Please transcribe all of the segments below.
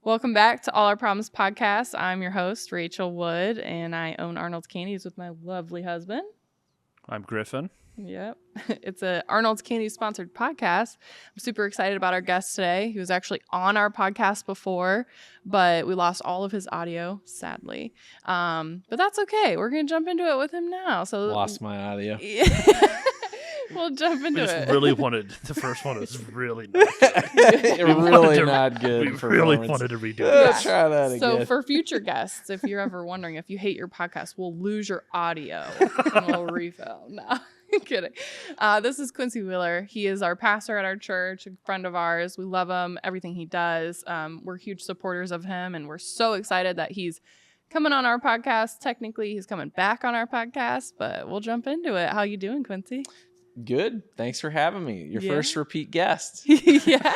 Welcome back to All Our Problems podcast. I'm your host, Rachel Wood, and I own Arnold's Candies with my lovely husband. I'm Griffin. Yep. It's a Arnold's Candies sponsored podcast. I'm super excited about our guest today. He was actually on our podcast before, but we lost all of his audio, sadly. But that's okay. We're going to jump into it with him now. So Lost my audio. We'll jump into it. Really wanted, the first one was really not good. Not good. We really wanted to redo it. Let's try that again. So for future guests, if you're ever wondering if you hate your podcast, we'll lose your audio and we'll refill. No, I'm kidding. This is Quincy Wheeler. He is our pastor at our church, a friend of ours. We love him, everything he does. We're huge supporters of him, and we're so excited that he's coming on our podcast. Technically, he's coming back on our podcast, but we'll jump into it. How you doing, Quincy? Good. Thanks for having me. Your first repeat guest. Yeah.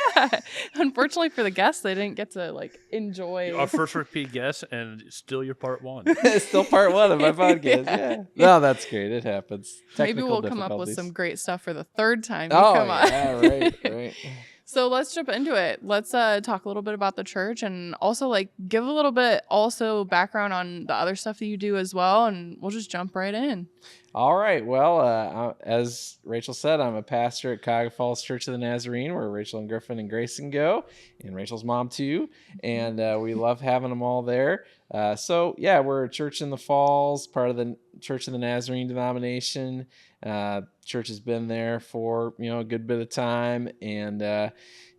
Unfortunately for the guests, they didn't get to enjoy Our first repeat guest, and still your part one. Still part one of my podcast. Yeah. No, that's great. It happens. Maybe we'll come up with some great stuff for the third time you Oh, come on. yeah, right. So let's jump into it. Let's talk a little bit about the church, and also give a little bit also background on the other stuff that you do as well, and we'll just jump right in. All right. Well, as Rachel said, I'm a pastor at Cuyahoga Falls Church of the Nazarene, where Rachel and Griffin and Grayson go, and Rachel's mom too. And we love having them all there. We're a church in the Falls, part of the Church of the Nazarene denomination. Church has been there for a good bit of time, and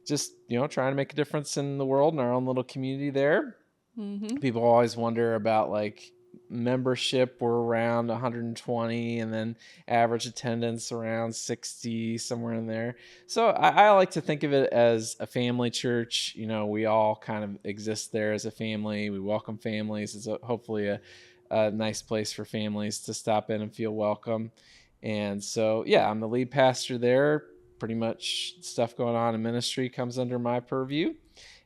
just trying to make a difference in the world in our own little community there. Mm-hmm. People always wonder about membership. We're around 120, and then average attendance around 60, somewhere in there. So I like to think of it as a family church. We all kind of exist there as a family. We welcome families. It's hopefully a nice place for families to stop in and feel welcome. And so, I'm the lead pastor there. Pretty much stuff going on in ministry comes under my purview.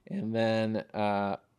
And then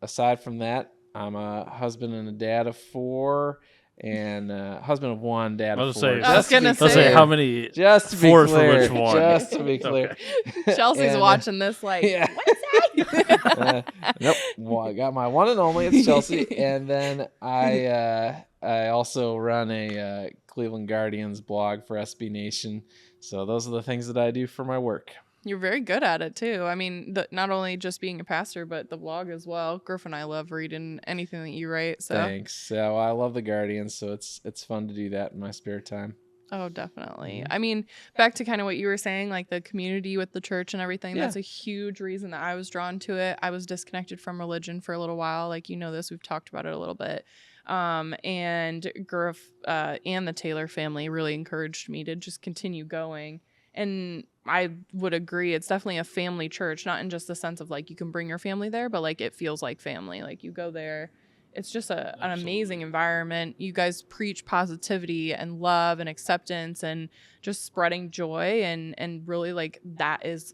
aside from that, I'm a husband and a dad of 4, and husband of 1, dad of 4. I was gonna say how many? Just to be four clear. for which one? Just to be clear. Okay. Chelsea's watching this yeah. what is that? Nope. Well, I got my one and only. It's Chelsea. And then I also run a Cleveland Guardians blog for SB Nation. So those are the things that I do for my work. You're very good at it too. I mean, not only just being a pastor, but the blog as well. Griff and I love reading anything that you write. So thanks. So I love the Guardians, so it's fun to do that in my spare time. Oh, definitely. Mm-hmm. I mean, back to kind of what you were saying, the community with the church and everything. That's a huge reason that I was drawn to it. I was disconnected from religion for a little while. This, we've talked about it a little bit. And Griff and the Taylor family really encouraged me to just continue going. And I would agree. It's definitely a family church, not in just the sense of you can bring your family there, but it feels like family. You go there. It's just an amazing environment. You guys preach positivity and love and acceptance and just spreading joy. And really that is,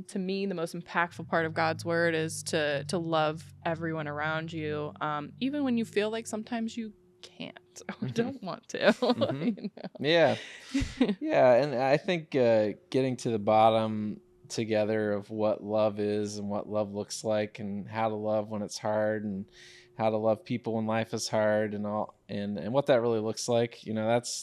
to me, the most impactful part of God's word is to love everyone around you. Even when you feel like sometimes you can't or don't want to. Mm-hmm. Yeah. And I think getting to the bottom together of what love is and what love looks like and how to love when it's hard and how to love people when life is hard and all and what that really looks like.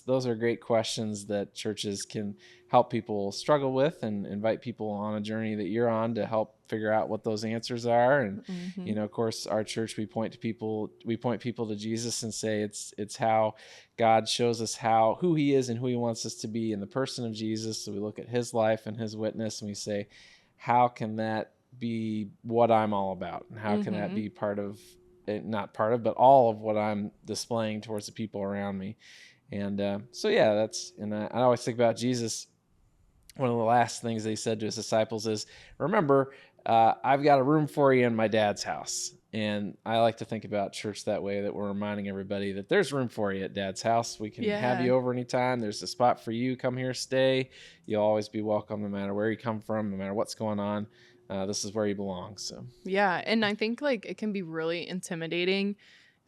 Those are great questions that churches can help people struggle with and invite people on a journey that you're on to help figure out what those answers are. And of course, our church, we point people to Jesus and say it's how God shows us who he is and who he wants us to be in the person of Jesus. So we look at his life and his witness and we say, how can that be what I'm all about? And how can that be not part of, but all of what I'm displaying towards the people around me. And I always think about Jesus. One of the last things they said to his disciples is, remember, I've got a room for you in my dad's house. And I like to think about church that way, that we're reminding everybody that there's room for you at dad's house. We can have you over anytime. There's a spot for you. Come here, stay. You'll always be welcome no matter where you come from, no matter what's going on. This is where you belong. So yeah, and I think it can be really intimidating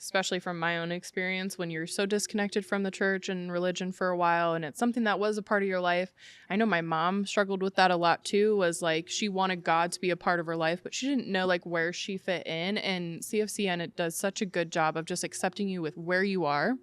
especially from my own experience, when you're so disconnected from the church and religion for a while and it's something that was a part of your life. I know my mom struggled with that a lot too, was like she wanted God to be a part of her life, but she didn't know like where she fit in. And CFCN, it does such a good job of just accepting you with where you are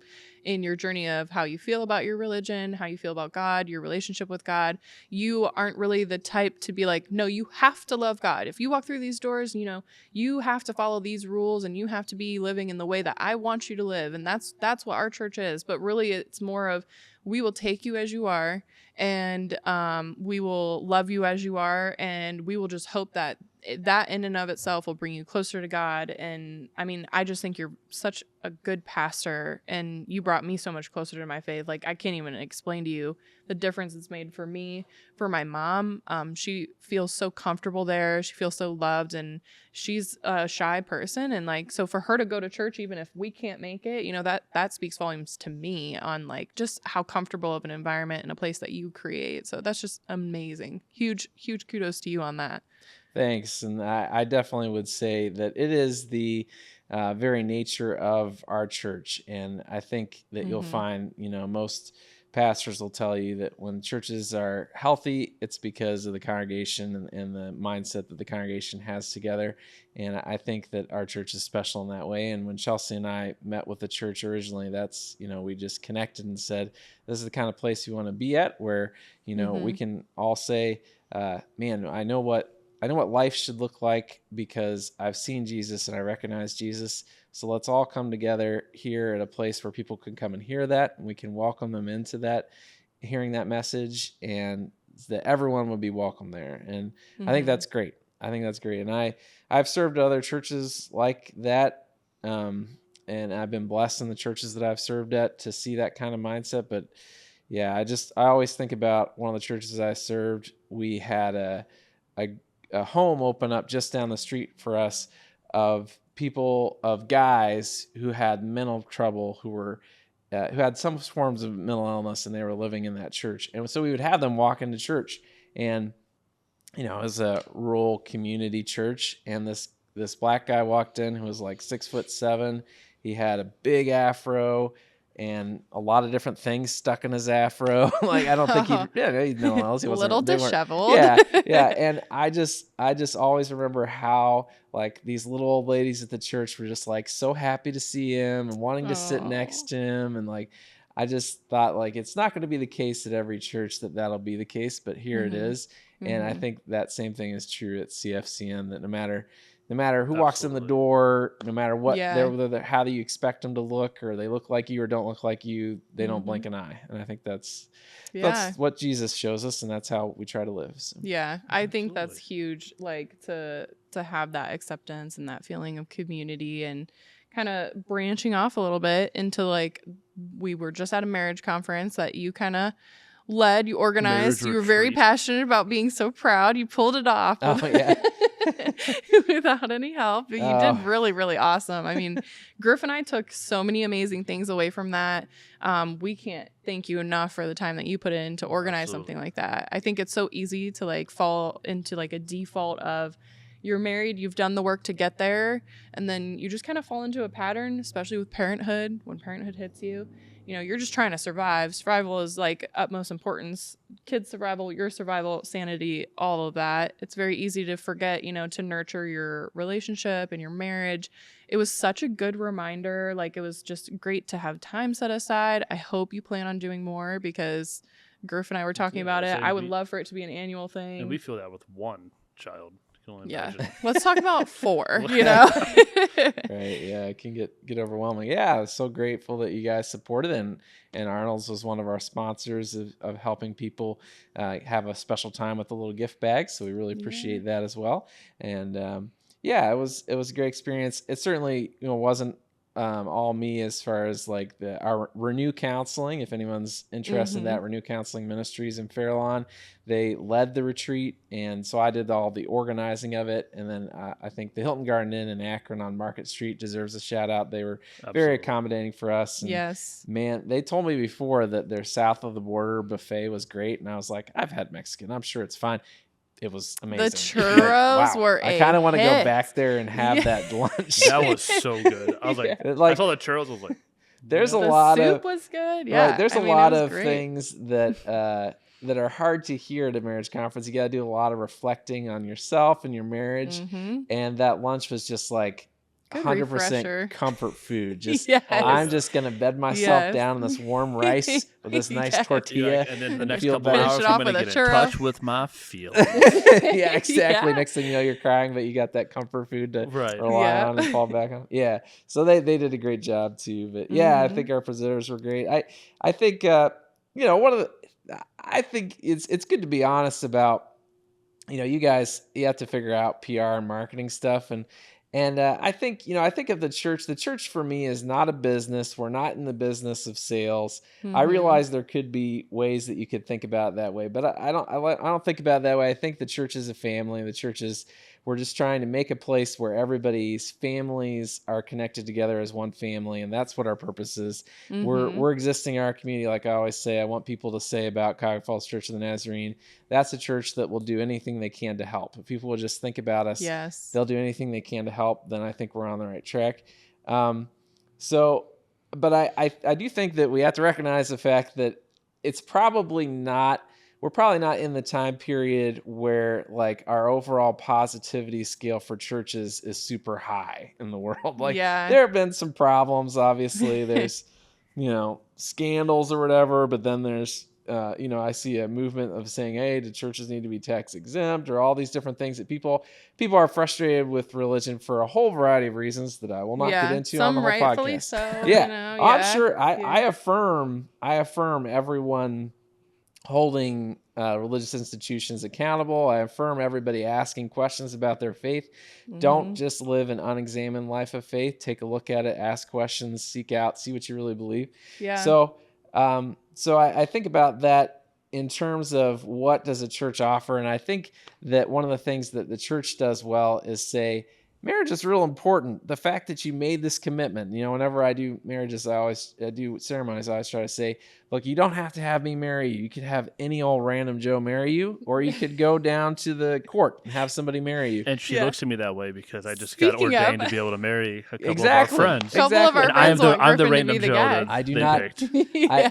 in your journey of how you feel about your religion, how you feel about God, your relationship with God. You aren't really the type to be like, no, you have to love God. If you walk through these doors, you know, you have to follow these rules and you have to be living in the way that I want you to live. And that's what our church is. But really, it's more of, we will take you as you are, and we will love you as you are, and we will just hope that in and of itself will bring you closer to God. And I mean, I just think you're such a good pastor, and you brought me so much closer to my faith. Like, I can't even explain to you the difference it's made for me. For my mom, she feels so comfortable there. She feels so loved, and she's a shy person. And like, so for her to go to church, even if we can't make it, you know, that speaks volumes to me on like just how comfortable of an environment and a place that you create. So that's just amazing. Huge kudos to you on that. Thanks. And I definitely would say that it is the very nature of our church. And I think that you'll find, you know, most pastors will tell you that when churches are healthy, it's because of the congregation and the mindset that the congregation has together. And I think that our church is special in that way. And when Chelsea and I met with the church originally, that's, you know, we just connected and said, this is the kind of place we want to be at, where, you know, we can all say, man, I know what life should look like because I've seen Jesus and I recognize Jesus. So let's all come together here at a place where people can come and hear that, and we can welcome them into that, hearing that message, and that everyone would be welcome there. And I think that's great. And I've served other churches like that. And I've been blessed in the churches that I've served at to see that kind of mindset. But yeah, I always think about one of the churches I served. We had a home open up just down the street for us of guys who had mental trouble, who had some forms of mental illness, and they were living in that church. And so we would have them walk into church, and, you know, it was a rural community church. And this black guy walked in who was like 6'7". He had a big afro and a lot of different things stuck in his afro. Like, I don't think he'd no one else. He wasn't a little disheveled. Yeah. And I just always remember how like these little old ladies at the church were just like so happy to see him and wanting to sit next to him. And like, I just thought like, it's not going to be the case at every church that'll be the case, but here it is. And I think that same thing is true at CFCN, that no matter who walks in the door, no matter what, how do you expect them to look, or they look like you or don't look like you, they don't blink an eye. And I think that's what Jesus shows us, and that's how we try to live. So. Yeah, I think that's huge, like to have that acceptance and that feeling of community, and kind of branching off a little bit into like, we were just at a marriage conference that you kind of led, you organized, you were very passionate about being so proud. You pulled it off. Without any help. But you did really, really awesome. I mean, Griff and I took so many amazing things away from that. We can't thank you enough for the time that you put in to organize something like that. I think it's so easy to like fall into like a default of, you're married, you've done the work to get there, and then you just kind of fall into a pattern, especially with parenthood. When parenthood hits you, you know, you're just trying to survive. Survival is like utmost importance. Kids' survival, your survival, sanity, all of that. It's very easy to forget, you know, to nurture your relationship and your marriage. It was such a good reminder. Like, it was just great to have time set aside. I hope you plan on doing more, because Griff and I were talking about it. I would love for it to be an annual thing. And we feel that with one child. Yeah, let's talk about 4. You know, right? Yeah, it can get overwhelming. Yeah, I was so grateful that you guys supported, and Arnold's was one of our sponsors of helping people have a special time with a little gift bag. So we really appreciate that as well. And it was a great experience. It certainly, you know, wasn't all me as far as like our Renew Counseling. If anyone's interested in that, Renew Counseling Ministries in Fairlawn, they led the retreat, and so I did all the organizing of it. And then I think the Hilton Garden Inn in Akron on Market Street deserves a shout out. They were very accommodating for us. And yes, man, they told me before that their south of the border buffet was great, and I was like, I've had Mexican, I'm sure it's fine. it was amazing. The churros were I kind of want to go hit. back there and have that lunch. That was so good. I was like, I saw the churros. I was like, there's a the lot soup of was good. Yeah, right. There's I a mean, lot it was of great. things that that are hard to hear at a marriage conference. You got to do a lot of reflecting on yourself and your marriage, and that lunch was just like Good 100% refresher. comfort food. Just Yes. I'm just gonna bed myself down in this warm rice with this nice Yes. tortilla. and then the next feel couple better. hours, Finish it I'm off gonna with a get in churro. touch with my feelings. Yeah, exactly. Yeah. Next thing you know, you're crying, but you got that comfort food to Right. rely Yeah. on and fall back on. Yeah. So they did a great job too. But yeah, I think our presenters were great. I think I think it's good to be honest about, you guys, you have to figure out PR and marketing stuff. And I think of the church for me is not a business. We're not in the business of sales. I realize there could be ways that you could think about it that way, but I don't think about it that way. I think the church is a family. We're just trying to make a place where everybody's families are connected together as one family, and that's what our purpose is. We're existing in our community, like I always say. I want people to say about Cuyahoga Falls Church of the Nazarene, that's a church that will do anything they can to help. If people will just think about us, they'll do anything they can to help, then I think we're on the right track. But I do think that we have to recognize the fact that we're probably not in the time period where like our overall positivity scale for churches is super high in the world. Like there have been some problems, obviously. There's, scandals or whatever, but then there's, I see a movement of saying, hey, the churches need to be tax exempt, or all these different things that people are frustrated with religion for a whole variety of reasons that I will not get into on the whole rightfully podcast. So. Yeah. I'm sure I affirm everyone holding religious institutions accountable. I affirm everybody asking questions about their faith. Don't just live an unexamined life of faith. Take a look at it, ask questions, seek out, see what you really believe. Yeah. So I think about that in terms of what does a church offer. And I think that one of the things that the church does well is say, marriage is real important. The fact that you made this commitment, whenever I do marriages, I do ceremonies, I always try to say, look, you don't have to have me marry you. You could have any old random Joe marry you, or you could go down to the court and have somebody marry you. And she looks at me that way because I just got ordained to be able to marry a couple of our friends. A couple of our friends I'm the random random Joe that I do they not. picked.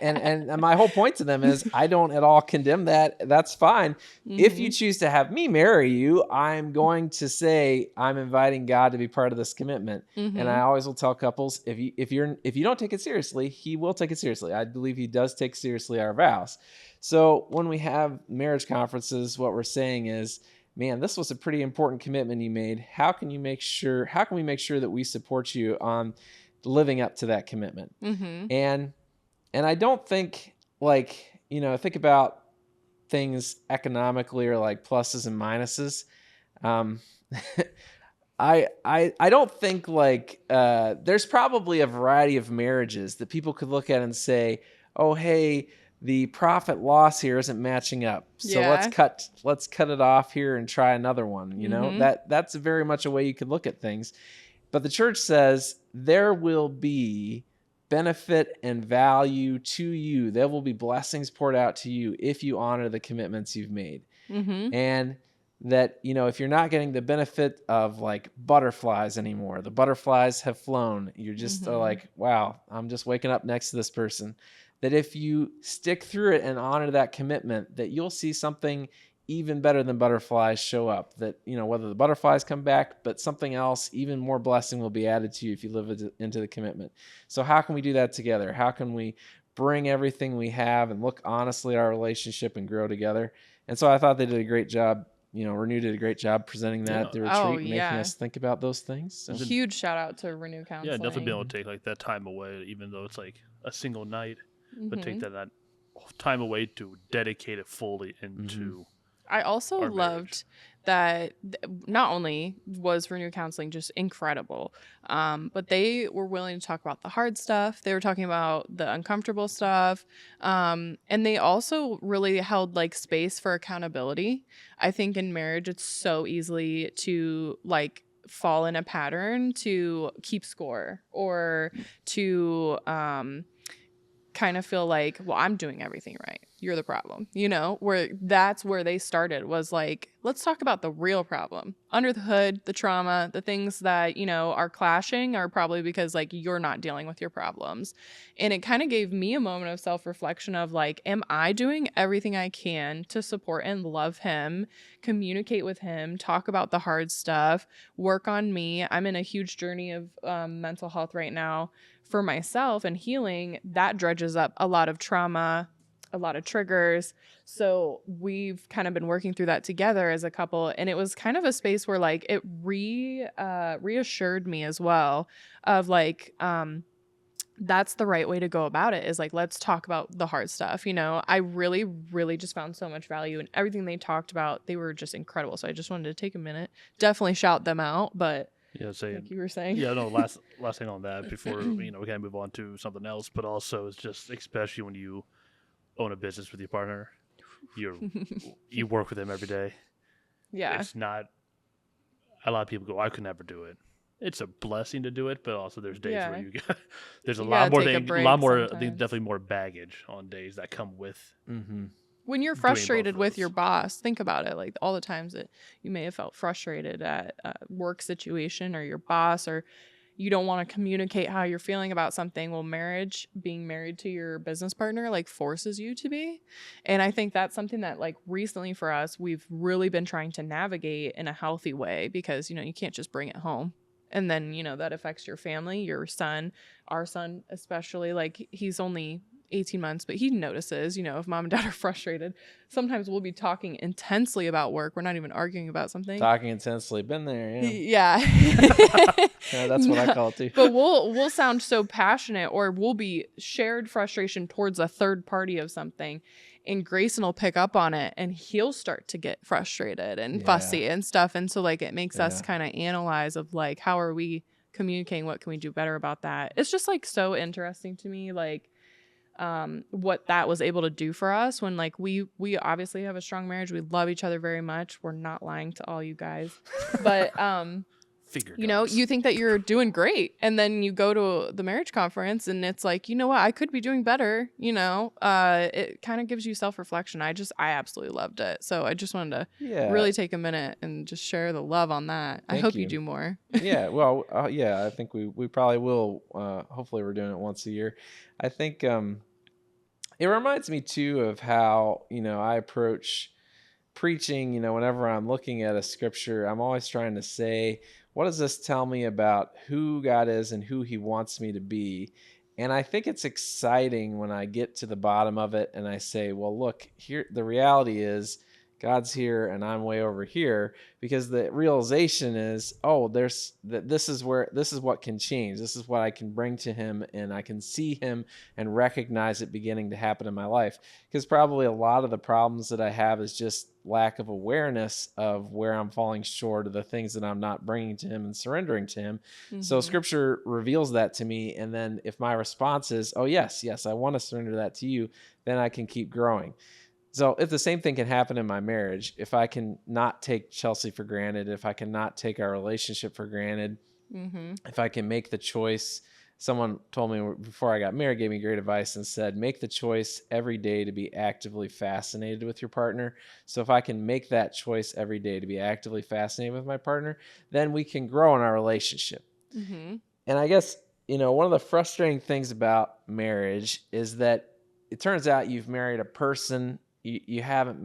And my whole point to them is I don't at all condemn that. That's fine. If you choose to have me marry you, I'm going to say I'm inviting God to be part of this commitment. And I always will tell couples, if you don't take it seriously, He will take it seriously. I believe He does take seriously our vows. So when we have marriage conferences, what we're saying is, man, this was a pretty important commitment you made. How can we make sure that we support you on living up to that commitment? And I don't think think about things economically or like pluses and minuses. I don't think there's probably a variety of marriages that people could look at and say, oh, hey, the profit loss here isn't matching up. So let's cut it off here and try another one. That's very much a way you could look at things. But the church says there will be benefit and value to you. There will be blessings poured out to you if you honor the commitments you've made. And that, if you're not getting the benefit of like butterflies anymore, the butterflies have flown. You're just like, wow, I'm just waking up next to this person. That if you stick through it and honor that commitment, that you'll see something even better than butterflies show up. That, whether the butterflies come back, but something else, even more blessing will be added to you if you live into the commitment. So how can we do that together? How can we bring everything we have and look honestly at our relationship and grow together? And so I thought they did a great job. Renew did a great job presenting that at the retreat and making us think about those things. So. Huge shout out to Renew Counseling. Yeah, definitely be able to take like that time away, even though it's like a single night, but take that time away to dedicate it fully into. I also loved that not only was Renew Counseling just incredible, but they were willing to talk about the hard stuff. They were talking about the uncomfortable stuff. And they also really held like space for accountability. I think in marriage, it's so easy to like fall in a pattern to keep score or to kind of feel like, well, I'm doing everything right. you're the problem, where that's where they started, was like, let's talk about the real problem under the hood, the trauma, the things that, are clashing are probably because like you're not dealing with your problems. And it kind of gave me a moment of self-reflection of like, am I doing everything I can to support and love him, communicate with him, talk about the hard stuff, work on me? I'm in a huge journey of mental health right now for myself and healing. That dredges up a lot of trauma, a lot of triggers. So we've kind of been working through that together as a couple. And it was kind of a space where like it reassured me as well of like, that's the right way to go about it, is like, let's talk about the hard stuff. I really, really just found so much value in everything they talked about. They were just incredible. So I just wanted to take a minute, definitely shout them out. But yeah, like you were saying. Yeah, no, last thing on that before, we kind of move on to something else, but also it's just, especially when you own a business with your partner, you work with them every day. Yeah. It's not, a lot of people go, I could never do it. It's a blessing to do it, but also there's days where there's a lot more things, I think definitely more baggage on days that come with. Mm-hmm. When you're frustrated with your boss, think about it, like all the times that you may have felt frustrated at a work situation or your boss, or you don't want to communicate how you're feeling about something. Well, being married to your business partner, like forces you to be. And I think that's something that like recently for us, we've really been trying to navigate in a healthy way, because, you can't just bring it home. And then, that affects your family, your son, our son, especially. Like, he's only 18 months, but he notices, if mom and dad are frustrated, sometimes we'll be talking intensely about work. We're not even arguing about something. Talking intensely. Been there. Yeah. Yeah, that's what I call it too. But we'll sound so passionate, or we'll be shared frustration towards a third party of something, and Grayson will pick up on it and he'll start to get frustrated and fussy and stuff. And so like, it makes us kind of analyze of like, how are we communicating? What can we do better about that? It's just like so interesting to me, like, what that was able to do for us when like we obviously have a strong marriage. We love each other very much. We're not lying to all you guys, but you think that you're doing great, and then you go to the marriage conference and it's like, what, I could be doing better. It kind of gives you self-reflection. I absolutely loved it. So I just wanted to really take a minute and just share the love on that. I hope you do more. Yeah. Well, I think we probably will. Hopefully we're doing it once a year. I think, it reminds me too of how, I approach preaching. Whenever I'm looking at a scripture, I'm always trying to say, what does this tell me about who God is and who he wants me to be? And I think it's exciting when I get to the bottom of it and I say, well, look, here, the reality is God's here and I'm way over here, because the realization is, this is what can change. This is what I can bring to him, and I can see him and recognize it beginning to happen in my life. Because probably a lot of the problems that I have is just lack of awareness of where I'm falling short of the things that I'm not bringing to him and surrendering to him. Mm-hmm. So scripture reveals that to me. And then if my response is, oh yes, I want to surrender that to you, then I can keep growing. So if the same thing can happen in my marriage, if I can not take Chelsea for granted, if I can not take our relationship for granted, if I can make the choice. Someone told me before I got married, gave me great advice and said, make the choice every day to be actively fascinated with your partner. So if I can make that choice every day to be actively fascinated with my partner, then we can grow in our relationship. Mm-hmm. And I guess, one of the frustrating things about marriage is that it turns out you've married a person. You haven't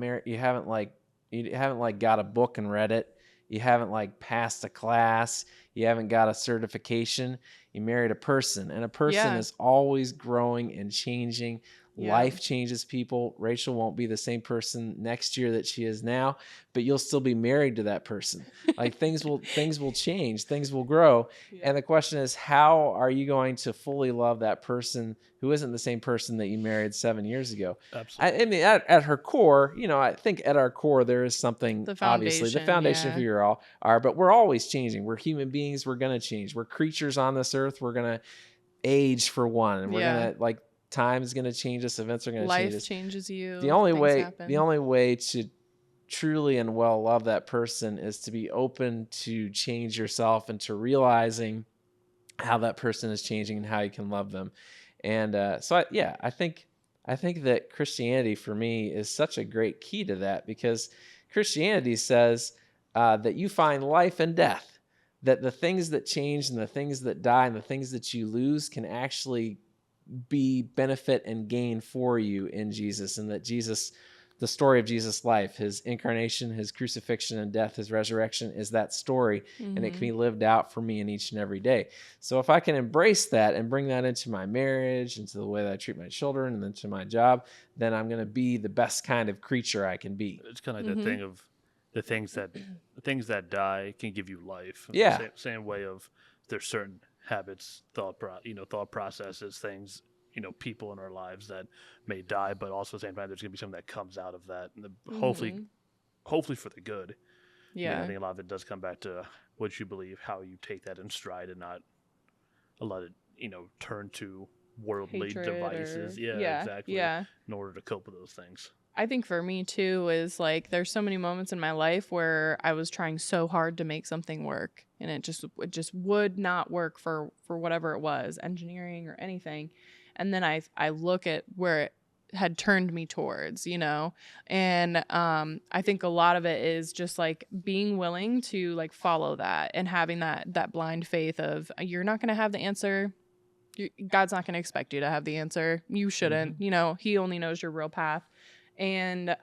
got a book and read it. You haven't like passed a class. You haven't got a certification. You married a person, and a person is always growing and changing. Life changes people. Rachel won't be the same person next year that she is now, but you'll still be married to that person. Like things will change, things will grow. And the question is, how are you going to fully love that person who isn't the same person that you married 7 years ago? Absolutely. I mean, at her core, I think at our core, there is something, obviously the foundation of who you all are, but we're always changing. We're human beings. We're going to change. We're creatures on this earth. We're going to age for one, and we're going to time is going to change us. Events are going to change us. Life changes you. The only way to truly and well love that person is to be open to change yourself and to realizing how that person is changing and how you can love them. And I think I think that Christianity for me is such a great key to that, because Christianity says that you find life and death, that the things that change and the things that die and the things that you lose can actually be benefit and gain for you in Jesus, and that Jesus, the story of Jesus' life, his incarnation, his crucifixion and death, his resurrection is that story, and it can be lived out for me in each and every day. So if I can embrace that and bring that into my marriage, into the way that I treat my children, and into my job, then I'm going to be the best kind of creature I can be. It's kind of like that thing of the things that die can give you life. Yeah. Same way of there's certain habits, thought processes, things, people in our lives that may die, but also at the same time, there's going to be something that comes out of that, and hopefully for the good. Yeah. I think a lot of it does come back to what you believe, how you take that in stride, and not let it, turn to worldly devices. Exactly. Yeah. In order to cope with those things. I think for me too is like there's so many moments in my life where I was trying so hard to make something work, and it just would not work for whatever it was, engineering or anything. And then I look at where it had turned me towards, and I think a lot of it is just like being willing to like follow that and having that blind faith of you're not going to have the answer. God's not going to expect you to have the answer. You shouldn't, he only knows your real path. And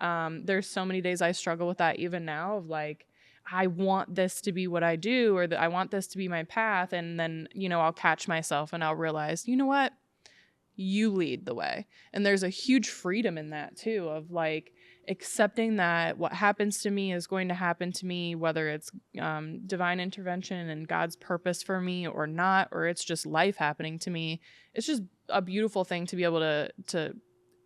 there's so many days I struggle with that even now of like, I want this to be what I do, or that I want this to be my path. And then, I'll catch myself and I'll realize, you know what? You lead the way. And there's a huge freedom in that too, of like accepting that what happens to me is going to happen to me, whether it's divine intervention and God's purpose for me or not, or it's just life happening to me. It's just a beautiful thing to be able to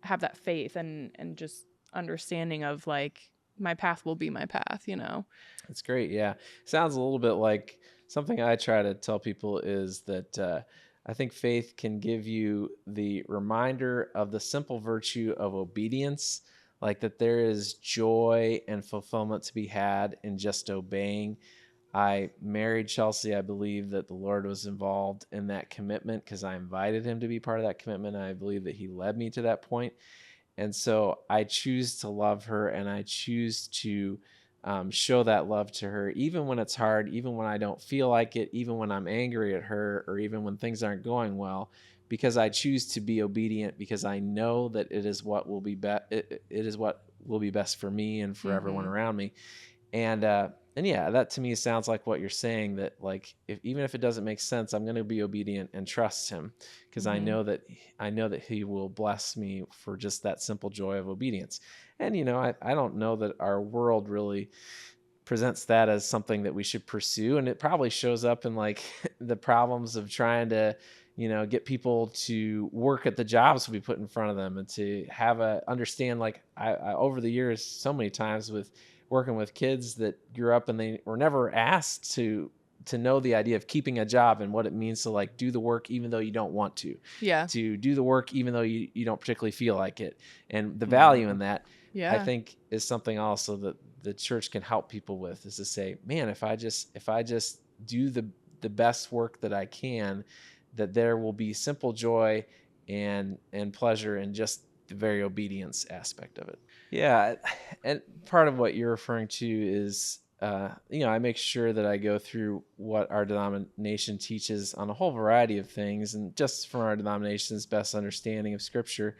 have that faith and just understanding of like my path will be my path. That's great. Yeah. Sounds a little bit like something I try to tell people is that I think faith can give you the reminder of the simple virtue of obedience, like that there is joy and fulfillment to be had in just obeying. I married Chelsea. I believe that the Lord was involved in that commitment because I invited him to be part of that commitment. I believe that he led me to that point. And so I choose to love her, and I choose to show that love to her, even when it's hard, even when I don't feel like it, even when I'm angry at her, or even when things aren't going well, because I choose to be obedient, because I know that it is what will be it is what will be best for me and for everyone around me. And yeah, that to me sounds like what you're saying, that like even if it doesn't make sense, I'm going to be obedient and trust him, because I know that he will bless me for just that simple joy of obedience. And I don't know that our world really presents that as something that we should pursue, and it probably shows up in like the problems of trying to get people to work at the jobs we put in front of them, and to have understand, like I over the years so many times with working with kids that grew up and they were never asked to know the idea of keeping a job and what it means to like do the work even though you don't want to. Yeah. To do the work even though you don't particularly feel like it. And the value in that, I think, is something also that the church can help people with, is to say, man, if I just do the best work that I can, that there will be simple joy and pleasure in just the very obedience aspect of it. Yeah. And part of what you're referring to is, I make sure that I go through what our denomination teaches on a whole variety of things, and just from our denomination's best understanding of Scripture.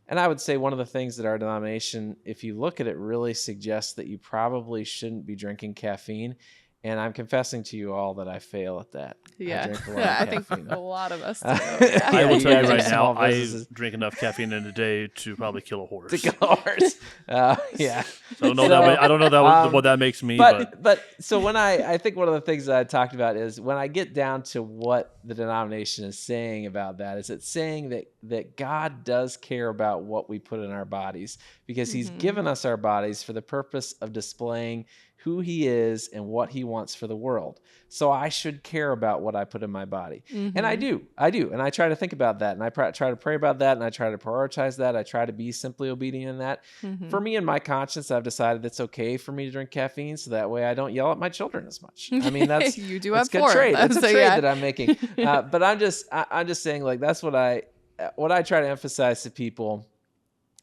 And I would say one of the things that our denomination, if you look at it, really suggests that you probably shouldn't be drinking caffeine. And I'm confessing to you all that I fail at that. Yeah, I drink a lot of I caffeine. think a lot of us do. I will tell you right now, I drink enough caffeine in a day to probably kill a horse. To kill a horse. Yeah. So I don't know what that makes me. But so when I think one of the things that I talked about is when I get down to what the denomination is saying about that, is it's saying that God does care about what we put in our bodies, because he's given us our bodies for the purpose of displaying who he is and what he wants for the world. So I should care about what I put in my body. And I do. And I try to think about that, and I try to pray about that, and I try to prioritize that. I try to be simply obedient in that. For me and my conscience, I've decided it's okay for me to drink caffeine, so that way I don't yell at my children as much. I mean, that's you do that's have good trade. That's a trade that I'm making. But I'm just saying, like, that's what I try to emphasize to people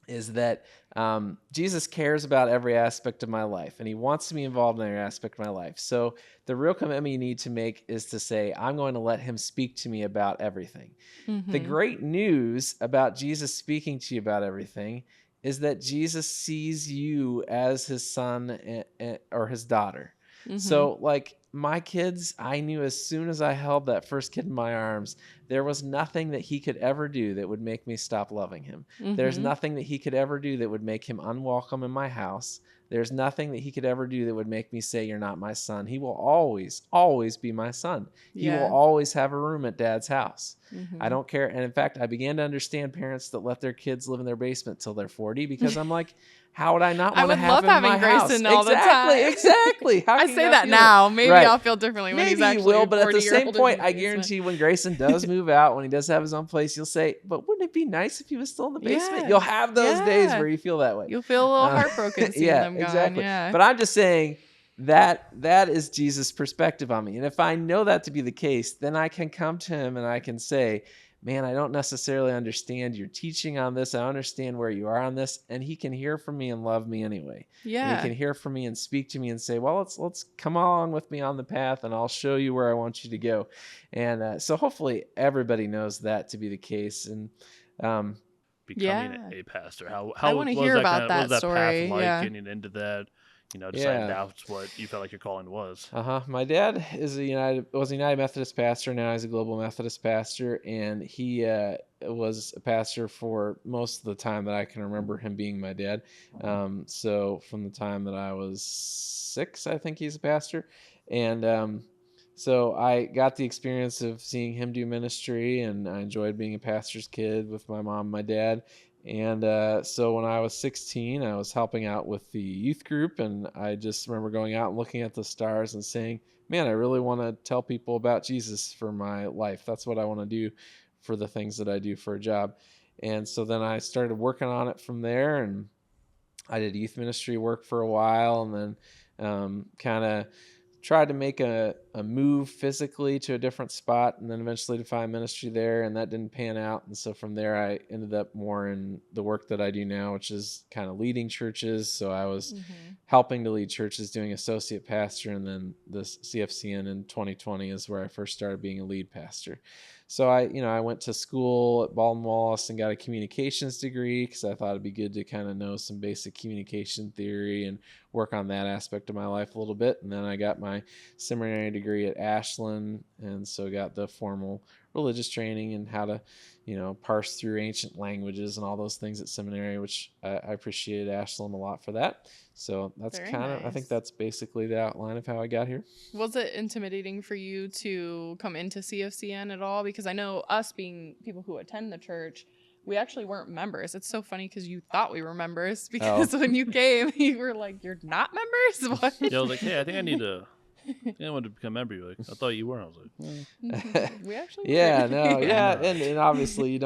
is that Jesus cares about every aspect of my life, and he wants to be involved in every aspect of my life. So the real commitment you need to make is to say, I'm going to let him speak to me about everything. The great news about Jesus speaking to you about everything is that Jesus sees you as his son or his daughter. So like my kids, I knew as soon as I held that first kid in my arms, there was nothing that he could ever do that would make me stop loving him. There's nothing that he could ever do that would make him unwelcome in my house. There's nothing that he could ever do that would make me say, you're not my son. He will always, always be my son. He will always have a room at dad's house. I don't care. And in fact, I began to understand parents that let their kids live in their basement till they're 40, because I'm like, how would I not want to have him in my house? Grayson all the time. Exactly. I say that now. Maybe I'll feel differently when he's actually 40 will, but at the same point, I guarantee when Grayson does move out, when he does have his own place, you'll say, but wouldn't it be nice if he was still in the basement? Yeah. You'll have those days where you feel that way. You'll feel a little heartbroken seeing them gone. Exactly. Yeah. But I'm just saying that is Jesus' perspective on me. And if I know that to be the case, then I can come to him and I can say, man, I don't necessarily understand your teaching on this. I understand where you are on this. And he can hear from me and love me anyway. Yeah. And he can hear from me and speak to me and say, well, let's come along with me on the path and I'll show you where I want you to go. And so hopefully everybody knows that to be the case. And becoming a pastor. How I want to hear about that story. Path like getting into that? Deciding that's what you felt like your calling was. My dad was a United Methodist pastor. Now he's a Global Methodist pastor, and he was a pastor for most of the time that I can remember him being my dad. So from the time that I was 6, I think he's a pastor, and so I got the experience of seeing him do ministry, and I enjoyed being a pastor's kid with my mom and my dad. And so when I was 16, I was helping out with the youth group, and I just remember going out and looking at the stars and saying, man, I really want to tell people about Jesus for my life. That's what I want to do for the things that I do for a job. And so then I started working on it from there, and I did youth ministry work for a while, and then kind of tried to make a move physically to a different spot, and then eventually to find ministry there, and that didn't pan out. And so from there I ended up more in the work that I do now, which is kind of leading churches. So I was helping to lead churches, doing associate pastor, and then the CFCN in 2020 is where I first started being a lead pastor. So I went to school at Baldwin Wallace and got a communications degree because I thought it'd be good to kind of know some basic communication theory and work on that aspect of my life a little bit. And then I got my seminary degree at Ashland, and so got the formal religious training and how to, parse through ancient languages and all those things at seminary, which I appreciated Ashland a lot for that. So that's I think that's basically the outline of how I got here. Was it intimidating for you to come into CFCN at all? Because I know us being people who attend the church, we actually weren't members. It's so funny because you thought we were members, because when you came, you were like, you're not members? What? Yeah, I was like, hey, I think I wanted to become a member. You're like, I thought you were. I was like, we actually and obviously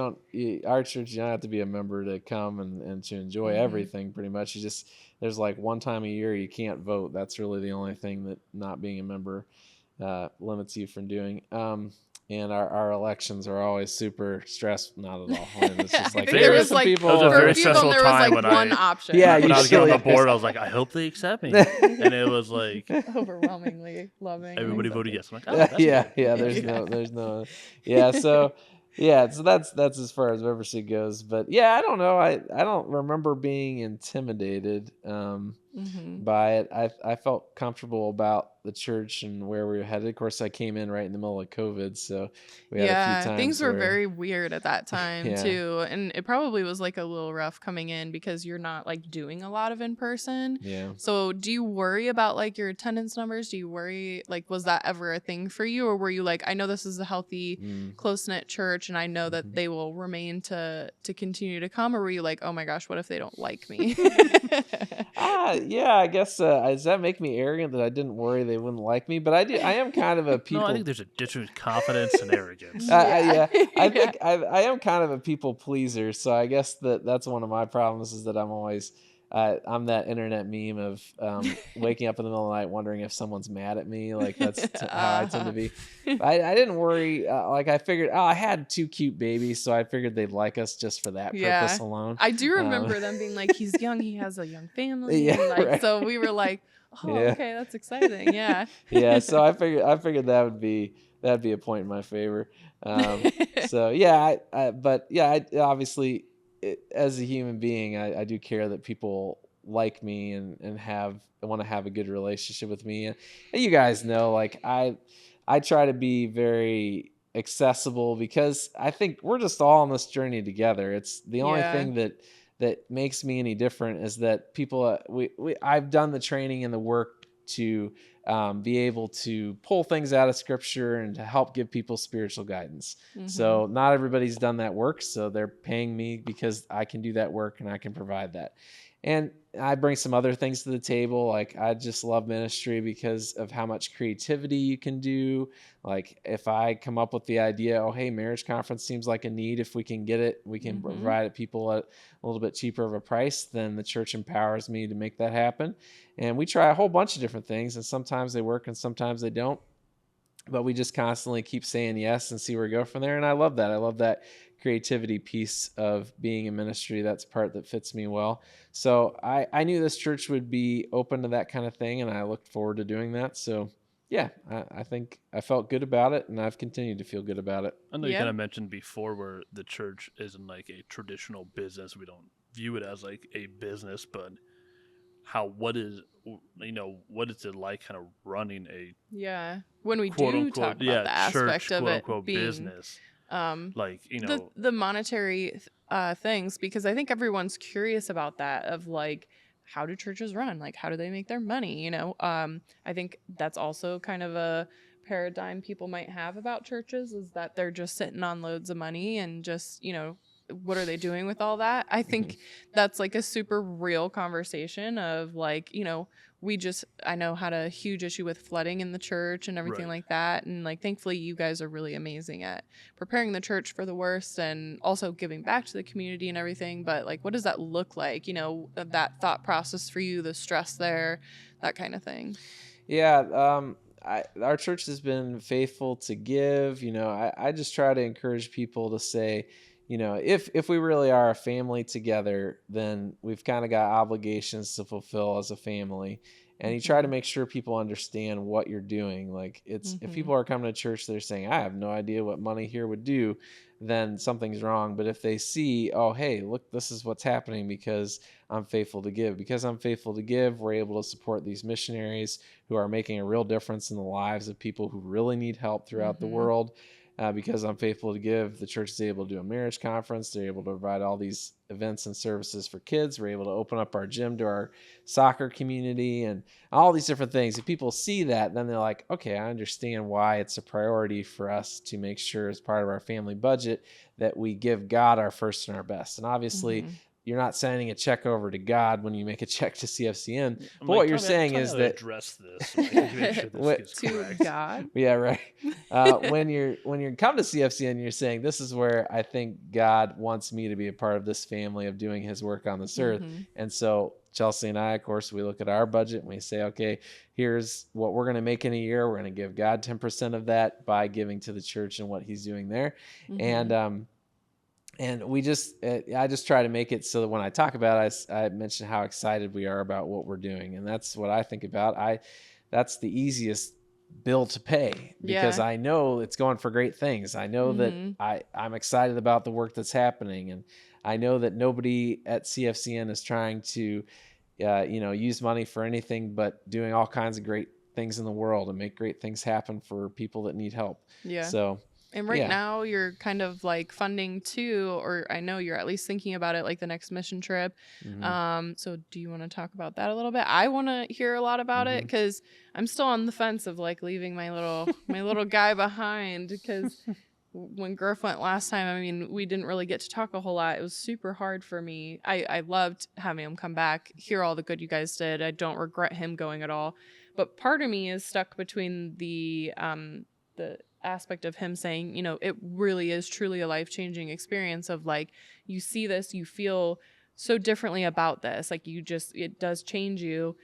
our church, you don't have to be a member to come and to enjoy everything pretty much. There's like one time a year you can't vote. That's really the only thing that not being a member limits you from doing. And our elections are always super stressful. Not at all. It's just like there was like people. It was a very stressful time when one option. Yeah, when I was getting on the board, I was like, I hope they accept me. And it was like overwhelmingly loving. Everybody voted yes. I'm like, oh, that's good. There's no. Yeah, so that's as far as membership goes. But yeah, I don't know. I don't remember being intimidated by it. I felt comfortable about the church and where we were headed. Of course, I came in right in the middle of COVID, so we had a few times things were very weird at that time too, and it probably was like a little rough coming in because you're not like doing a lot of in person. Yeah. So do you worry about like your attendance numbers? Do you worry, like, was that ever a thing for you, or were you like, I know this is a healthy, close-knit church, and I know that they will remain to continue to come, or were you like, oh my gosh, what if they don't like me? Yeah, I guess does that make me arrogant that I didn't worry they wouldn't like me? But I am kind of a people. No, I think there's a difference between confidence and arrogance. I think I am kind of a people pleaser, so I guess that's one of my problems is that I'm always I'm that internet meme of waking up in the middle of the night wondering if someone's mad at me. Like that's how I tend to be. I didn't worry. Like I figured, I had 2 cute babies, so I figured they'd like us just for that purpose alone. I do remember them being like, he's young, he has a young family. Yeah, And like, right. so we were like, oh, Yeah. okay, that's exciting. Yeah. Yeah. So I figured that'd be a point in my favor. So yeah, but yeah, I obviously as a human being, I do care that people like me and want to have a good relationship with me. And you guys know, like I try to be very accessible because I think we're just all on this journey together. It's the only thing that makes me any different is that people, I've done the training and the work to be able to pull things out of scripture and to help give people spiritual guidance. So not everybody's done that work. So they're paying me because I can do that work and I can provide that. And I bring some other things to the table. Like I just love ministry because of how much creativity you can do. Like if I come up with the idea, oh, hey, marriage conference seems like a need. If we can get it, we can provide it people at a little bit cheaper of a price, then the church empowers me to make that happen. And we try a whole bunch of different things, and sometimes they work and sometimes they don't. But we just constantly keep saying yes and see where we go from there. And I love that. I love that creativity piece of being in ministry. That's part that fits me well. So I knew this church would be open to that kind of thing, and I looked forward to doing that. So yeah, I think I felt good about it, and I've continued to feel good about it. I know you kind of mentioned before where the church isn't like a traditional business. We don't view it as like a business, but what is it like kind of running a when we quote do unquote, talk about the aspect church, of quote it unquote being business, like the monetary things, because I think everyone's curious about that of like, how do churches run? Like, how do they make their money? I think that's also kind of a paradigm people might have about churches, is that they're just sitting on loads of money and just, what are they doing with all that? I think that's like a super real conversation of like, I know had a huge issue with flooding in the church and everything like that. And like, thankfully you guys are really amazing at preparing the church for the worst and also giving back to the community and everything. But like, what does that look like? That thought process for you, the stress there, that kind of thing. Yeah. Our church has been faithful to give. I just try to encourage people to say, if we really are a family together, then we've kind of got obligations to fulfill as a family. And you try to make sure people understand what you're doing. Like if people are coming to church, they're saying, I have no idea what money here would do, then something's wrong. But if they see, oh, hey, look, this is what's happening because I'm faithful to give. Because I'm faithful to give, we're able to support these missionaries who are making a real difference in the lives of people who really need help throughout the world. Because I'm faithful to give, the church is able to do a marriage conference. They're able to provide all these events and services for kids. We're able to open up our gym to our soccer community and all these different things. If people see that, then they're like, okay, I understand why it's a priority for us to make sure as part of our family budget that we give God our first and our best. And obviously, you're not sending a check over to God when you make a check to CFCN. But what you're saying is that address this. Make sure this to God. Yeah, right. When you're come to CFCN, you're saying this is where I think God wants me to be a part of this family of doing His work on this earth. And so Chelsea and I, of course, we look at our budget and we say, okay, here's what we're going to make in a year. We're going to give God 10% of that by giving to the church and what He's doing there. And we I just try to make it so that when I talk about it, I mention how excited we are about what we're doing. And that's what I think about. That's the easiest bill to pay because I know it's going for great things. I know that I'm excited about the work that's happening. And I know that nobody at CFCN is trying to, use money for anything but doing all kinds of great things in the world and make great things happen for people that need help. Yeah. So. And right now you're kind of like funding too, or I know you're at least thinking about it, like the next mission trip. So do you want to talk about that a little bit? I want to hear a lot about it because I'm still on the fence of like leaving my little guy behind, because when Griff went last time, I mean, we didn't really get to talk a whole lot. It was super hard for me. I loved having him come back, hear all the good you guys did. I don't regret him going at all. But part of me is stuck between the aspect of him saying, it really is truly a life-changing experience of like, you see this, you feel so differently about this. Like it does change you.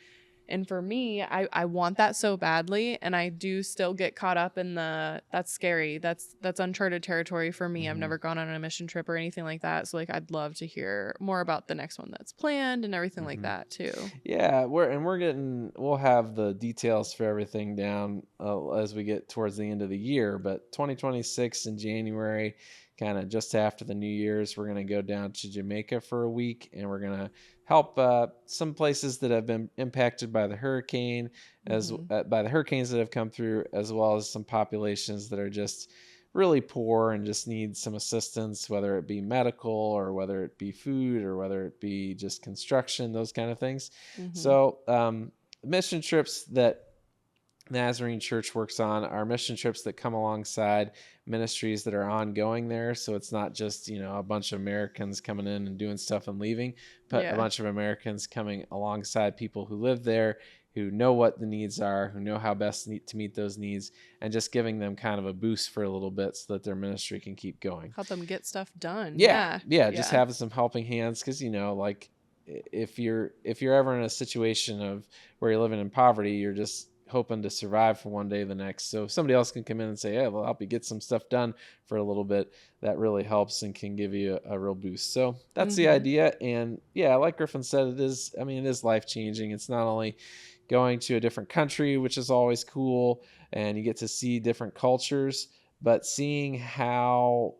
And for me, I want that so badly, and I do still get caught up in that's scary. That's uncharted territory for me. I've never gone on a mission trip or anything like that. So like I'd love to hear more about the next one that's planned and everything like that too. Yeah, we'll have the details for everything down as we get towards the end of the year, but 2026 in January, kind of just after the New Year's, we're going to go down to Jamaica for a week, and we're going to help some places that have been impacted by the hurricane, by the hurricanes that have come through, as well as some populations that are just really poor and just need some assistance, whether it be medical or whether it be food or whether it be just construction, those kind of things. So mission trips that Nazarene Church works on are mission trips that come alongside ministries that are ongoing there. So it's not just, a bunch of Americans coming in and doing stuff and leaving, but a bunch of Americans coming alongside people who live there, who know what the needs are, who know how best to meet those needs, and just giving them kind of a boost for a little bit so that their ministry can keep going. Help them get stuff done. Yeah. Just having some helping hands, because, like if you're ever in a situation of where you're living in poverty, you're just hoping to survive from one day to the next. So if somebody else can come in and say, hey, we'll help you get some stuff done for a little bit, that really helps and can give you a real boost. So that's the idea. And like Griffin said, it is life-changing. It's not only going to a different country, which is always cool, and you get to see different cultures, but seeing how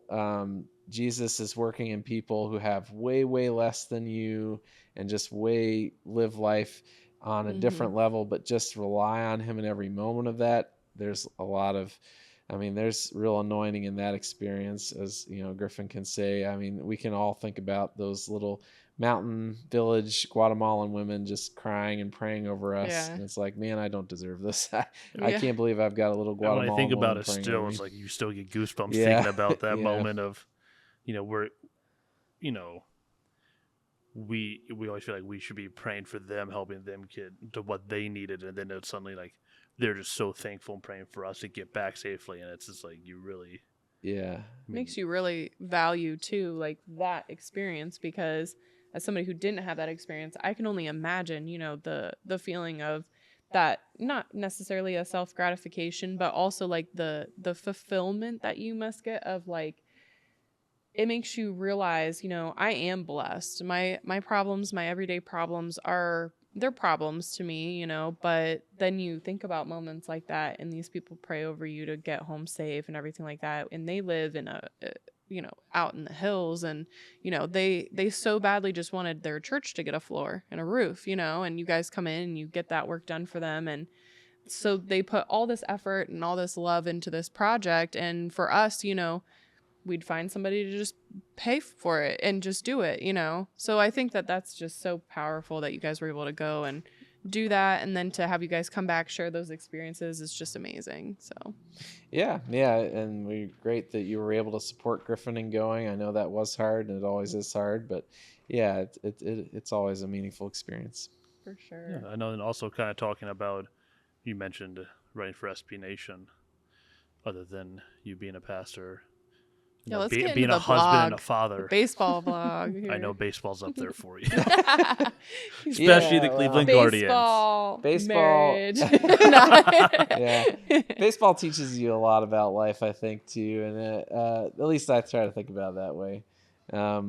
Jesus is working in people who have way, way less than you and just live life on a different level, but just rely on him in every moment of that. There's there's real anointing in that experience, as Griffin can say. We can all think about those little mountain village Guatemalan women just crying and praying over us, and it's like, man, I don't deserve this. I can't believe I've got a little Guatemalan. When I think about it, still, it's like you still get goosebumps thinking about that moment of, where, we always feel like we should be praying for them, helping them get to what they needed, and then it's suddenly like they're just so thankful and praying for us to get back safely, and it's just like you really makes you really value too, like that experience, because as somebody who didn't have that experience, I can only imagine the feeling of that, not necessarily a self-gratification, but also like the fulfillment that you must get of like, it makes you realize, I am blessed. My problems, my everyday problems they're problems to me, but then you think about moments like that, and these people pray over you to get home safe and everything like that. And they live in out in the hills, and, they so badly just wanted their church to get a floor and a roof, and you guys come in and you get that work done for them. And so they put all this effort and all this love into this project. And for us, we'd find somebody to just pay for it and just do it, So I think that that's just so powerful that you guys were able to go and do that. And then to have you guys come back, share those experiences is just amazing. So yeah. And we're great that you were able to support Griffin in going. I know that was hard, and it always is hard, but it's always a meaningful experience. For sure. Yeah, I know. And also kind of talking about, you mentioned writing for SB Nation, other than you being a pastor, let's get being into a the husband blog, and a father. the baseball vlog. Here. I know baseball's up there for you. Especially the Cleveland Guardians. Baseball. Marriage. Baseball teaches you a lot about life, I think, too. And at least I try to think about it that way. I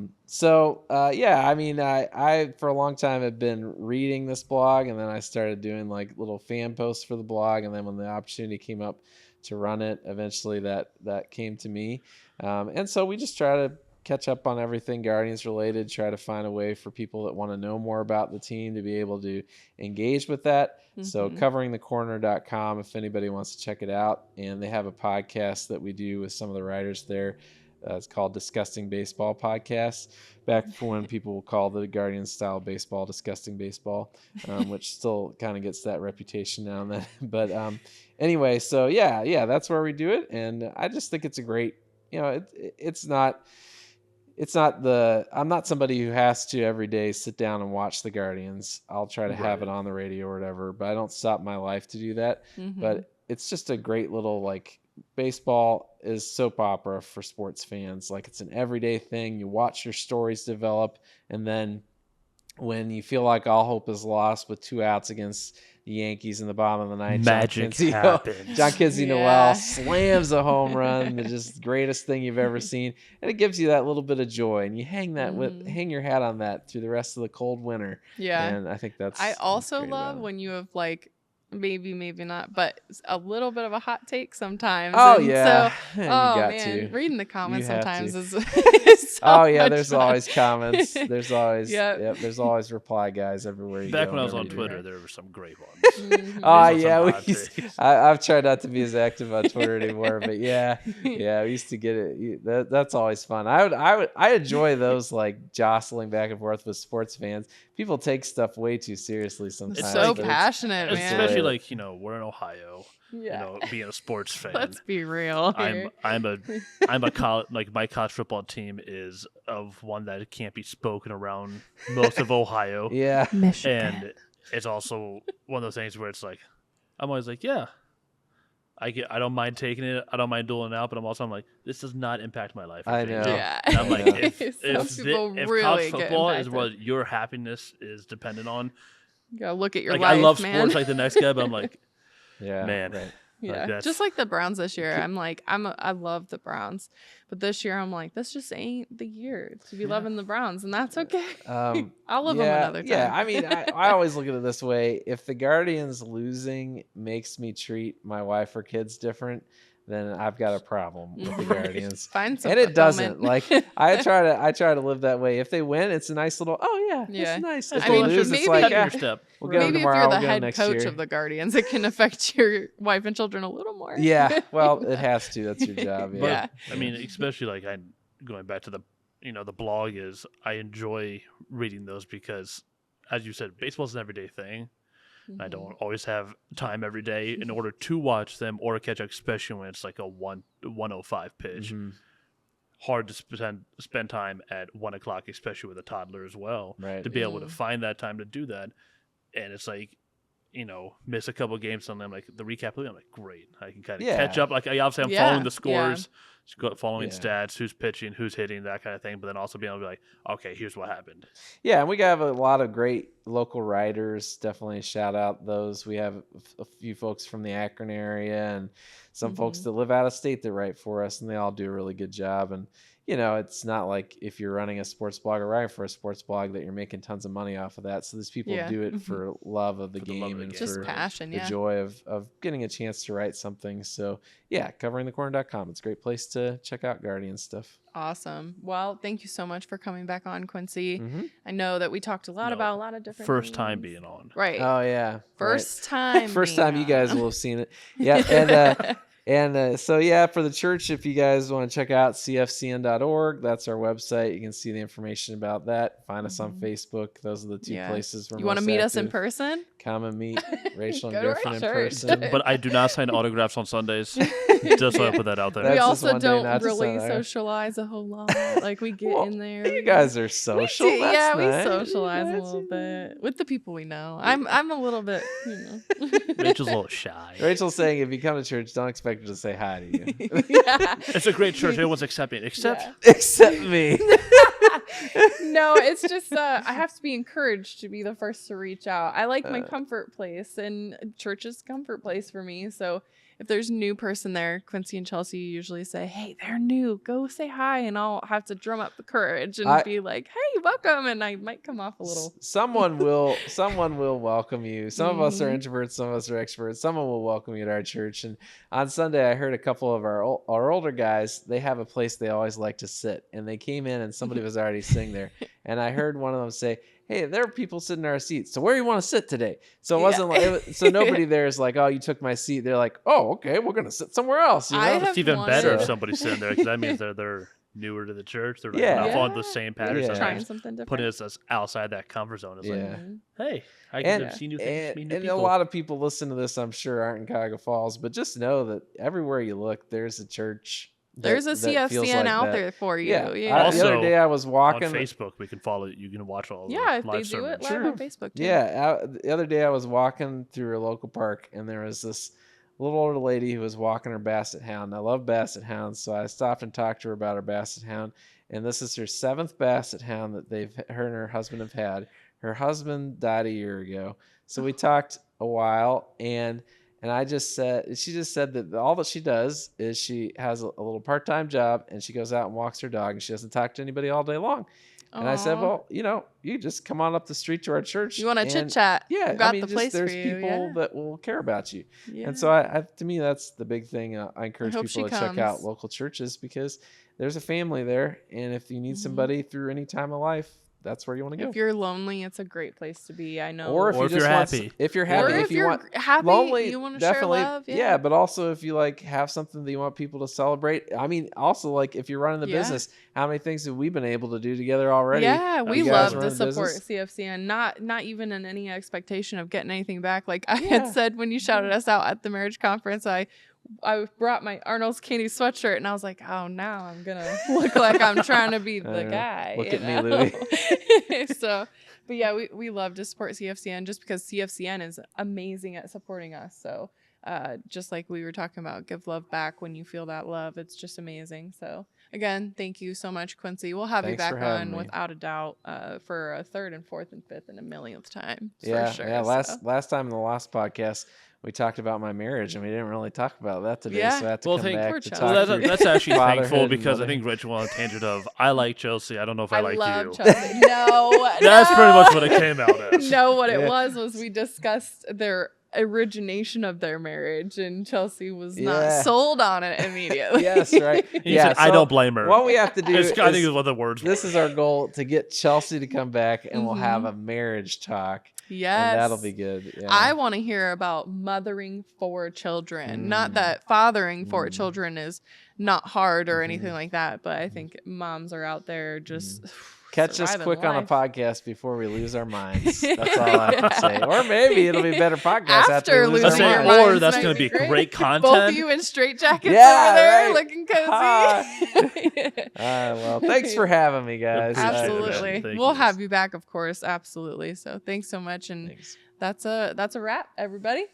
for a long time have been reading this blog, and then I started doing like little fan posts for the blog. And then when the opportunity came up to run it, eventually that came to me. And so we just try to catch up on everything Guardians related, try to find a way for people that want to know more about the team to be able to engage with that. So coveringthecorner.com, if anybody wants to check it out. And they have a podcast that we do with some of the writers there. It's called Disgusting Baseball Podcast, back when people will call the Guardians style baseball Disgusting Baseball, which still kind of gets that reputation now and then. But anyway, so that's where we do it. And I just think it's a great, I'm not somebody who has to every day sit down and watch the Guardians. I'll try to have it on the radio or whatever, but I don't stop my life to do that. But it's just a great little, like, baseball is soap opera for sports fans. Like, it's an everyday thing. You watch your stories develop, and then when you feel like all hope is lost with 2 outs against the Yankees in the bottom of the ninth. Magic happens. John Quincy Noel slams a home run, the just greatest thing you've ever seen, and it gives you that little bit of joy, and you hang your hat on that through the rest of the cold winter. Yeah, and I think that's. I also great love when you have like. Maybe not, but a little bit of a hot take sometimes. Oh, and yeah. So, You oh got man, to. reading the comments You have sometimes to. is so Oh yeah, much there's fun. always comments. There's always Yep. There's always reply guys everywhere you Back go. when I was whenever on you do Twitter, that. there were some great ones. Mhm. Oh These are yeah, some we hot used, takes. I've tried not to be as active on Twitter anymore, but yeah, we used to get it. That's always fun. I enjoy those like jostling back and forth with sports fans. People take stuff way too seriously sometimes. It's so like- passionate, man. Especially like, we're in Ohio. Yeah. Being a sports fan. Let's be real here. I'm a college, like my college football team is of one that can't be spoken around most of Ohio. Yeah, And it's also one of those things where it's like, I'm always like, yeah, I don't mind taking it. I don't mind doling out, but I'm like, this does not impact my life. I know. Yeah. And I'm like, Yeah. if people college really get football is impacted. what your happiness is dependent on, You gotta look at your like life, I love man. sports like the next guy, but I'm like, yeah, man, right. Yeah, that's- just like the Browns this year. I'm like, I love the Browns, but this year I'm like, this just ain't the year to be loving the Browns, and that's okay. I'll love them another time. Yeah, I mean, I always look at it this way: if the Guardians losing makes me treat my wife or kids different, then I've got a problem with the Guardians. Find some And it doesn't. fulfillment. Like I try to live that way. If they win, it's a nice little. Oh yeah, Yeah. it's nice. I If mean, they lose, maybe- it's like Pep your step. we'll get them Maybe if tomorrow. you're we'll the get them head next coach year. of the Guardians, it can affect your wife and children a little more. Yeah, well, it has to. That's your job. Yeah. Yeah. I mean, especially like going back to the the blog is I enjoy reading those because, as you said, baseball's an everyday thing. I don't always have time every day in order to watch them or catch up, especially when it's like a 105 pitch. Mhm. Hard to spend time at 1:00, especially with a toddler as well, Right. to be able to find that time to do that. And it's like, miss a couple games on them, like the recap. I'm like, great, I can kind of catch up. Like obviously, I'm following the scores, following stats, who's pitching, who's hitting, that kind of thing. But then also being able to be like, okay, here's what happened. Yeah, and we have a lot of great local writers. Definitely shout out those. We have a few folks from the Akron area and some folks that live out of state that write for us, and they all do a really good job. And it's not like if you're running a sports blog or writing for a sports blog that you're making tons of money off of that. So these people do it for love of the game and Just for passion, the joy of getting a chance to write something. So yeah, coveringthecorner.com. It's a great place to check out Guardian stuff. Awesome. Well, thank you so much for coming back on, Quincy. Mm-hmm. I know that we talked about a lot of different First time things. being on. Right. Oh yeah, First time. First being time you guys on. will have seen it. Yeah, and so yeah, for the church, if you guys want to check out CFCN.org, that's our website. You can see the information about that. Find us on Facebook. Those are the two places where you want to meet us in person. Come and meet Rachel and Go to our Griffin in church. person. But I do not sign autographs on Sundays. Just so I put that out there. That's We just also one day don't not to really sign our- socialize a whole lot. Like we get in there. You guys are social. We do, That's we nice. socialize a You little guys- bit with the people we know. I'm a little bit, Rachel's a little shy. Rachel's saying if you come to church, don't expect her to say hi to you. Yeah. It's a great church. Everyone's accepting, except Except me. No, it's just I have to be encouraged to be the first to reach out. I like my comfort place, and church is a comfort place for me. So if there's a new person there, Quincy and Chelsea usually say, "Hey, they're new. Go say hi," and I'll have to drum up the courage and be like, "Hey, welcome," and I might come off a little. Someone will welcome you. Some of us are introverts, some of us are extroverts. Someone will welcome you at our church. And on Sunday, I heard a couple of our older guys. They have a place they always like to sit, and they came in and somebody was already sitting there. And I heard one of them say, "Hey, there are people sitting in our seats. So where do you want to sit today?" So it wasn't like so nobody there is like, "Oh, you took my seat." They're like, "Oh, okay, we're gonna sit somewhere else." You know? I have it's even wanted- better if somebody's sitting there because that means they're newer to the church. They're not following the same patterns. Yeah. Trying Sometimes something different. putting us outside that comfort zone is like, hey, I And- can see new things, meet new and a people. lot of people listen to this, I'm sure, aren't in Cuyahoga Falls, but just know that everywhere you look, there's a church. There's a that feels CFCN like out that. there for you. Yeah. Yeah. The other Also, day I was walking on Facebook, we can follow. You can watch all. Yeah, the if live they do it sermons. live on Facebook too. Yeah, the other day I was walking through a local park, and there was this little older lady who was walking her basset hound. I love basset hounds, so I stopped and talked to her about her basset hound. And this is her 7th basset hound that her and her husband have had. Her husband died a year ago. So we talked a while, and she just said that all that she does is she has a little part-time job, and she goes out and walks her dog, and she doesn't talk to anybody all day long. And I said, well, you just come on up the street to our church. You want to chit chat? Yeah, got the place there's for you. people that will care about you. Yeah. And so to me, that's the big thing. I encourage people to check out comes. local churches, because there's a family there, and if you need somebody through any time of life, that's where you want to go. If you're lonely, it's a great place to be. I know. Or if you're happy. If you're happy, if you want happy, lonely, you want to definitely, share love. Yeah, but also if you like have something that you want people to celebrate. I mean, also like if you're running the business, how many things have we been able to do together already? Yeah, we love to support business? CFCN. Not even in any expectation of getting anything back. Like I had said when you shouted us out at the marriage conference, I brought my Arnold's Candies sweatshirt, and I was like, oh, now I'm gonna look like I'm trying to be the guy. Look at me, Louie. So, but yeah, we love to support CFCN just because CFCN is amazing at supporting us. So just like we were talking about, give love back when you feel that love. It's just amazing. So again, thank you so much, Quincy. We'll have you back on without a doubt for a third and fourth and fifth and a millionth time. For sure. Yeah. Last time in the last podcast, we talked about my marriage, and we didn't really talk about that today. Yeah. So I have to come back to talk. Well, that's actually thankful, because I think Rich went on a tangent of, I like Chelsea. I don't know if I like you. Chelsea. No. That's pretty much what it came out as. No, what it was we discussed their origination of their marriage, and Chelsea was not sold on it immediately. Yes, right. He said, I don't blame her. What we have to do I think is what the words were. This is our goal, to get Chelsea to come back, and we'll have a marriage talk. Yes. And that'll be good. Yeah. I want to hear about mothering 4 children. Not that fathering 4 children is not hard or anything like that, but I think moms are out there just catch us quick on a podcast before we lose our minds. That's all I have to say. Or maybe it'll be better podcast after we lose our minds. Or that's going to be great content. Both of you in straight jackets over there looking cozy. Well, thanks for having me, guys. Absolutely. We'll have you back, of course. Absolutely. So thanks so much. And that's a wrap, everybody.